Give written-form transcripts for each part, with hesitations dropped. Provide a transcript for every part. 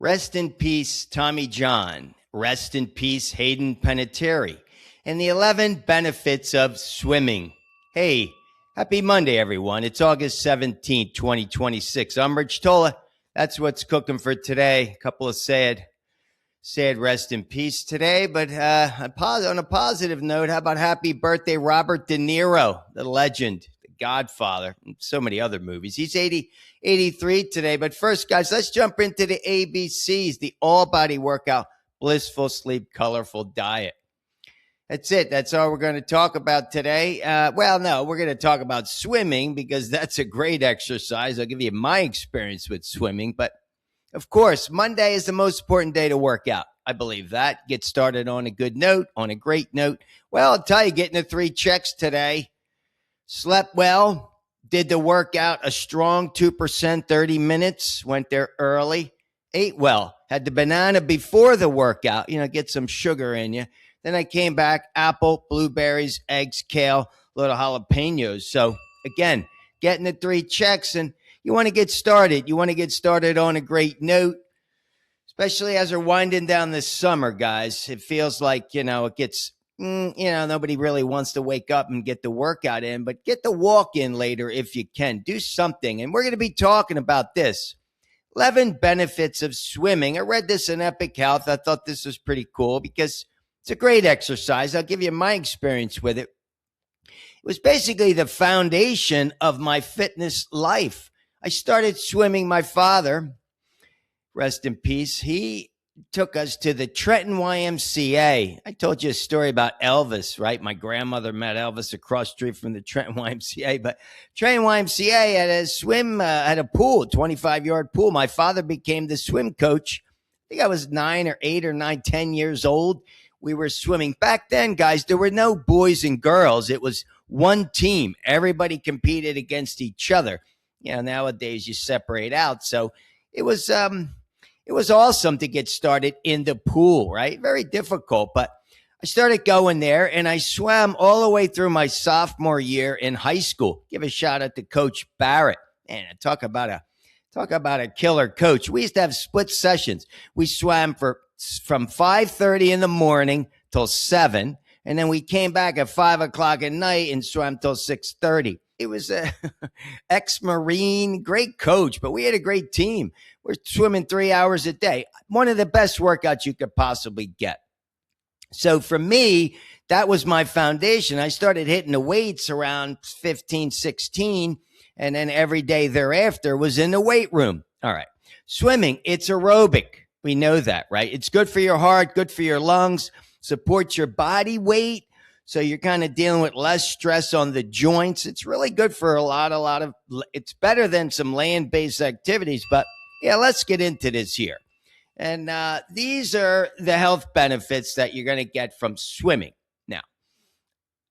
Rest in peace, Tommy John. Rest in peace, Hayden Panettiere. And the 11 benefits of swimming. Hey, happy Monday, everyone. It's August 17th, 2026. I'm Rich Tola. That's what's cooking for today. A couple of sad rest in peace today. But on a positive note, how about happy birthday, Robert De Niro, the legend, the Godfather, and so many other movies. He's 83 today. But first, guys, let's jump into the ABCs, the all-body workout, blissful sleep, colorful diet. That's it. That's all we're going to talk about today. We're going to talk about swimming because that's a great exercise. I'll give you my experience with swimming. But, of course, Monday is the most important day to work out. I believe that. Get started on a good note, on a great note. Well, I'll tell you, getting the 3 checks today. Slept well. Did the workout a strong 2%, 30 minutes. Went there early. Ate well. Had the banana before the workout. Get some sugar in you. Then I came back, apple, blueberries, eggs, kale, little jalapenos. So, again, getting the 3 checks, and you want to get started. You want to get started on a great note, especially as we're winding down this summer, guys. It feels like, it gets, nobody really wants to wake up and get the workout in, but get the walk in later if you can. Do something, and we're going to be talking about this. 11 benefits of swimming. I read this in Epic Health. I thought this was pretty cool because it's a great exercise. I'll give you my experience with it. It was basically the foundation of my fitness life. I started swimming. My father, rest in peace, he took us to the Trenton YMCA. I told you a story about Elvis, right? My grandmother met Elvis across the street from the Trenton YMCA. But Trenton YMCA had a pool, 25-yard pool. My father became the swim coach. I think I was 9 or 8 or 9, 10 years old. We were swimming. Back then, guys, there were no boys and girls. It was one team. Everybody competed against each other. Nowadays you separate out. So it was awesome to get started in the pool, right? Very difficult, but I started going there, and I swam all the way through my sophomore year in high school. Give a shout out to Coach Barrett. Man, talk about a killer coach. We used to have split sessions. We swam from 5:30 in the morning till 7, and then we came back at 5 o'clock at night and swam till 6:30. It was a ex-Marine, great coach, but we had a great team. We're swimming 3 hours a day. One of the best workouts you could possibly get. So for me, that was my foundation. I started hitting the weights around 15, 16, and then every day thereafter was in the weight room. All right. Swimming, it's aerobic. We know that, right? It's good for your heart, good for your lungs, supports your body weight. So you're kind of dealing with less stress on the joints. It's really good for a lot of, it's better than some land-based activities. But yeah, let's get into this here. And these are the health benefits that you're going to get from swimming. Now,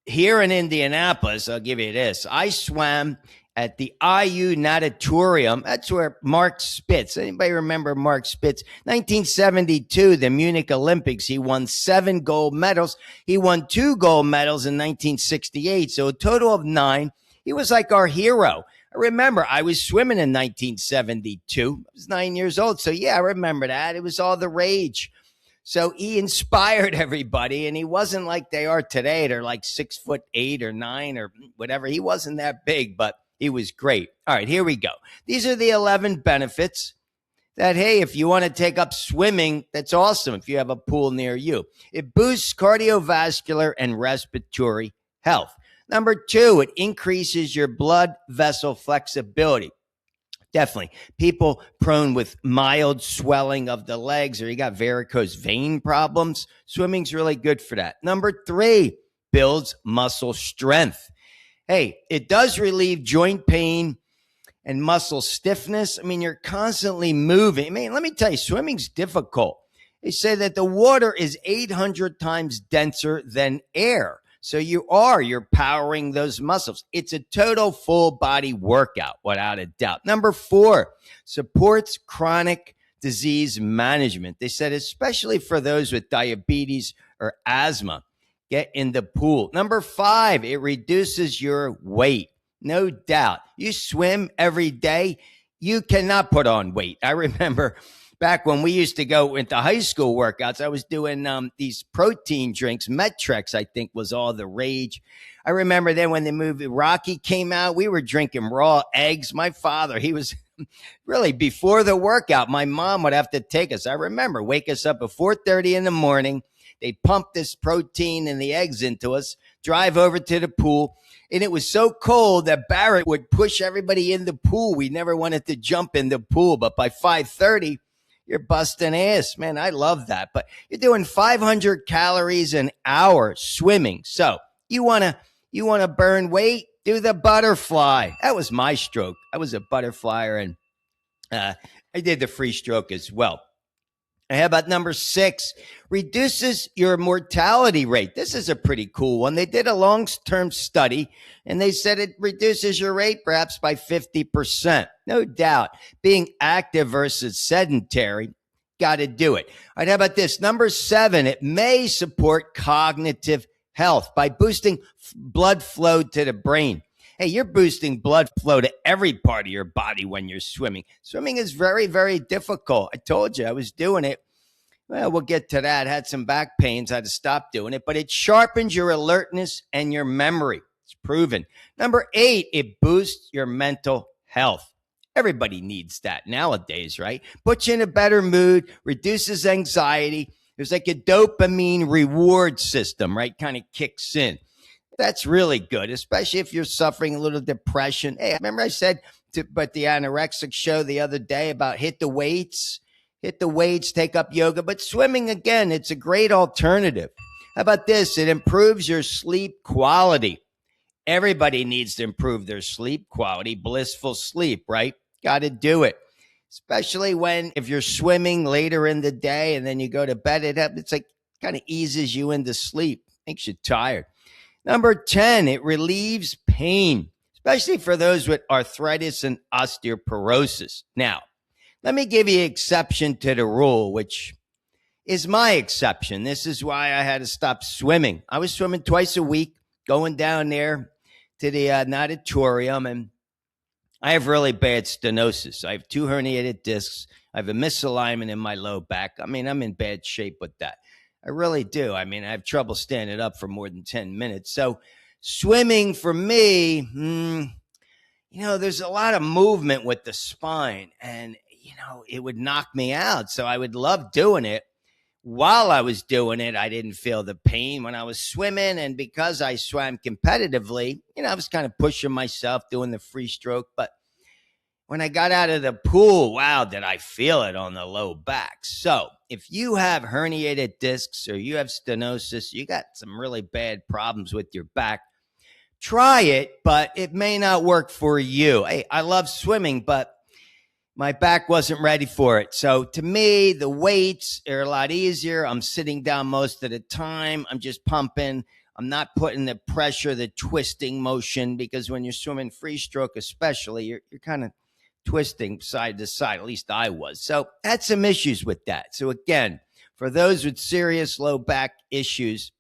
here in Indianapolis, I'll give you this. I swam at the IU Natatorium. That's where Mark Spitz, anybody remember Mark Spitz? 1972, the Munich Olympics, he won 7 gold medals. He won 2 gold medals in 1968, so a total of 9. He was like our hero. I remember I was swimming in 1972. I was 9 years old, so yeah, I remember that. It was all the rage. So he inspired everybody, and he wasn't like they are today. They're like 6'8" or 9 or whatever. He wasn't that big, but he was great. All right, here we go. These are the 11 benefits that, hey, if you want to take up swimming, that's awesome if you have a pool near you. It boosts cardiovascular and respiratory health. Number 2, it increases your blood vessel flexibility. Definitely. People prone with mild swelling of the legs, or you got varicose vein problems, swimming's really good for that. Number 3, builds muscle strength. Hey, it does relieve joint pain and muscle stiffness. I mean, you're constantly moving. I mean, let me tell you, swimming's difficult. They say that the water is 800 times denser than air. So you're powering those muscles. It's a total full body workout, without a doubt. Number 4, supports chronic disease management. They said, especially for those with diabetes or asthma. Get in the pool. Number 5, it reduces your weight. No doubt. You swim every day, you cannot put on weight. I remember back when we used to go into high school workouts, I was doing these protein drinks. Metrex, I think, was all the rage. I remember then when the movie Rocky came out, we were drinking raw eggs. My father, he was really before the workout. My mom would have to take us. I remember wake us up at 4:30 in the morning. They'd pump this protein and the eggs into us, drive over to the pool. And it was so cold that Barrett would push everybody in the pool. We never wanted to jump in the pool, but by 5:30, you're busting ass, man. I love that. But you're doing 500 calories an hour swimming. So you want to burn weight? Do the butterfly. That was my stroke. I was a butterflyer, and I did the free stroke as well. How about number 6? Reduces your mortality rate. This is a pretty cool one. They did a long-term study, and they said it reduces your rate perhaps by 50%. No doubt. Being active versus sedentary, got to do it. All right, how about this? Number 7, it may support cognitive health by boosting blood flow to the brain. Hey, you're boosting blood flow to every part of your body when you're swimming. Swimming is very, very difficult. I told you I was doing it. Well, we'll get to that. Had some back pains. I had to stop doing it. But it sharpens your alertness and your memory. It's proven. Number 8, it boosts your mental health. Everybody needs that nowadays, right? Puts you in a better mood, reduces anxiety. There's like a dopamine reward system, right? Kind of kicks in. That's really good, especially if you're suffering a little depression. Hey, remember I said but the anorexic show the other day about hit the weights, take up yoga, but swimming again, it's a great alternative. How about this? It improves your sleep quality. Everybody needs to improve their sleep quality, blissful sleep, right? Got to do it. Especially if you're swimming later in the day and then you go to bed, it's like kind of eases you into sleep, makes you tired. Number 10, it relieves pain, especially for those with arthritis and osteoporosis. Now, let me give you an exception to the rule, which is my exception. This is why I had to stop swimming. I was swimming twice a week, going down there to the natatorium, and I have really bad stenosis. I have 2 herniated discs. I have a misalignment in my low back. I mean, I'm in bad shape with that. I really do. I mean, I have trouble standing up for more than 10 minutes. So swimming for me, there's a lot of movement with the spine, and, it would knock me out. So I would love doing it. While I was doing it, I didn't feel the pain when I was swimming. And because I swam competitively, I was kind of pushing myself doing the free stroke. But when I got out of the pool, wow, did I feel it on the low back. So if you have herniated discs or you have stenosis, you got some really bad problems with your back, try it, but it may not work for you. Hey, I love swimming, but my back wasn't ready for it. So to me, the weights are a lot easier. I'm sitting down most of the time. I'm just pumping. I'm not putting the pressure, the twisting motion, because when you're swimming free stroke especially, you're kind of twisting side to side. At least I was. So had some issues with that. So again, for those with serious low back issues,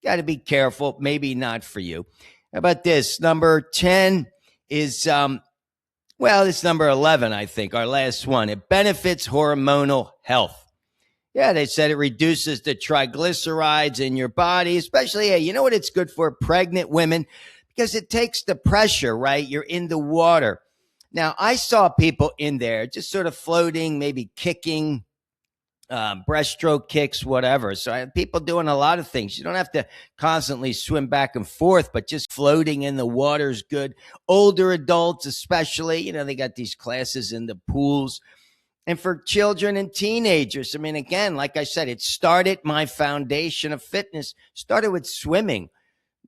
got to be careful. Maybe not for you. How about this? Number 10 is, it's number 11, I think, our last one. It benefits hormonal health. Yeah, they said it reduces the triglycerides in your body, especially, you know what it's good for? Pregnant women, because it takes the pressure, right? You're in the water. Now, I saw people in there just sort of floating, maybe kicking, breaststroke kicks, whatever. So I have people doing a lot of things. You don't have to constantly swim back and forth, but just floating in the water is good. Older adults, especially, they got these classes in the pools. And for children and teenagers, I mean, again, like I said, it started my foundation of fitness, started with swimming.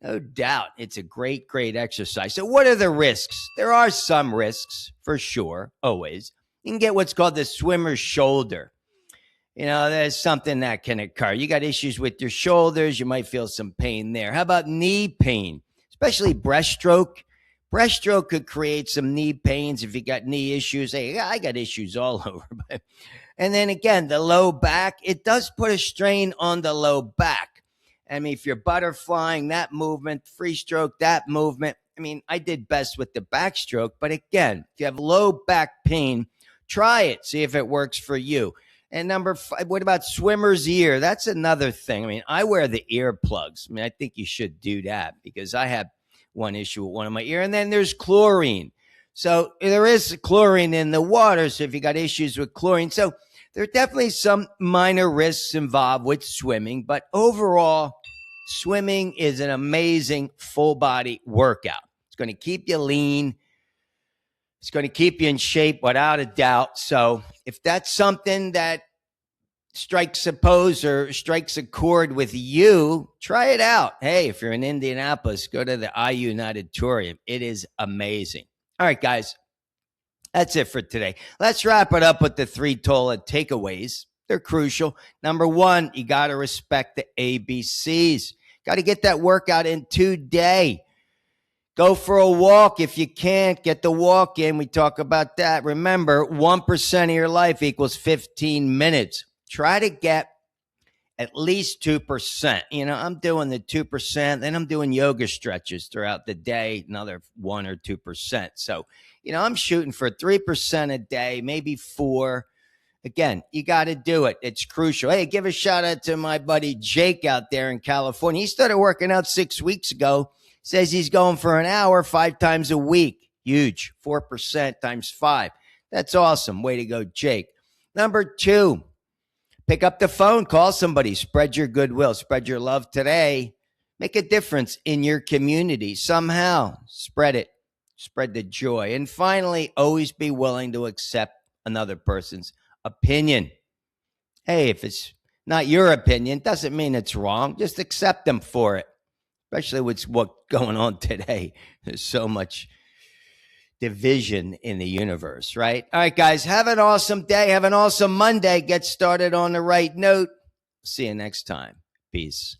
No doubt. It's a great, great exercise. So what are the risks? There are some risks for sure, always. You can get what's called the swimmer's shoulder. There's something that can occur. You got issues with your shoulders. You might feel some pain there. How about knee pain, especially breaststroke? Breaststroke could create some knee pains if you got knee issues. Hey, I got issues all over. And then again, the low back, it does put a strain on the low back. I mean, if you're butterflying, that movement, free stroke, that movement. I mean, I did best with the backstroke. But again, if you have low back pain, try it. See if it works for you. And number 5, what about swimmer's ear? That's another thing. I mean, I wear the earplugs. I mean, I think you should do that because I have one issue with one of my ear. And then there's chlorine. So there is chlorine in the water. So if you got issues with chlorine, so there are definitely some minor risks involved with swimming, but overall, swimming is an amazing full body workout. It's going to keep you lean. It's going to keep you in shape without a doubt. So if that's something that strikes a pose or strikes a chord with you, try it out. Hey, if you're in Indianapolis, go to the IU Auditorium. It is amazing. All right, guys, that's it for today. Let's wrap it up with the 3 Tola takeaways. They're crucial. Number 1, you got to respect the ABCs. Got to get that workout in today. Go for a walk if you can't. Get the walk in. We talk about that. Remember, 1% of your life equals 15 minutes. Try to get at least 2%. You know, I'm doing the 2%, then I'm doing yoga stretches throughout the day, another 1 or 2%. So, you know, I'm shooting for 3% a day, maybe 4. Again, you got to do it. It's crucial. Hey, give a shout out to my buddy Jake out there in California. He started working out 6 weeks ago. Says he's going for an hour 5 times a week. Huge. 4% times 5. That's awesome. Way to go, Jake. Number 2, pick up the phone. Call somebody. Spread your goodwill. Spread your love today. Make a difference in your community. Somehow, spread it. Spread the joy. And finally, always be willing to accept another person's opinion. Hey, if it's not your opinion, doesn't mean it's wrong. Just accept them for it. Especially with what's going on today. There's so much division in the universe, right? All right, guys, have an awesome day. Have an awesome Monday. Get started on the right note. See you next time. Peace.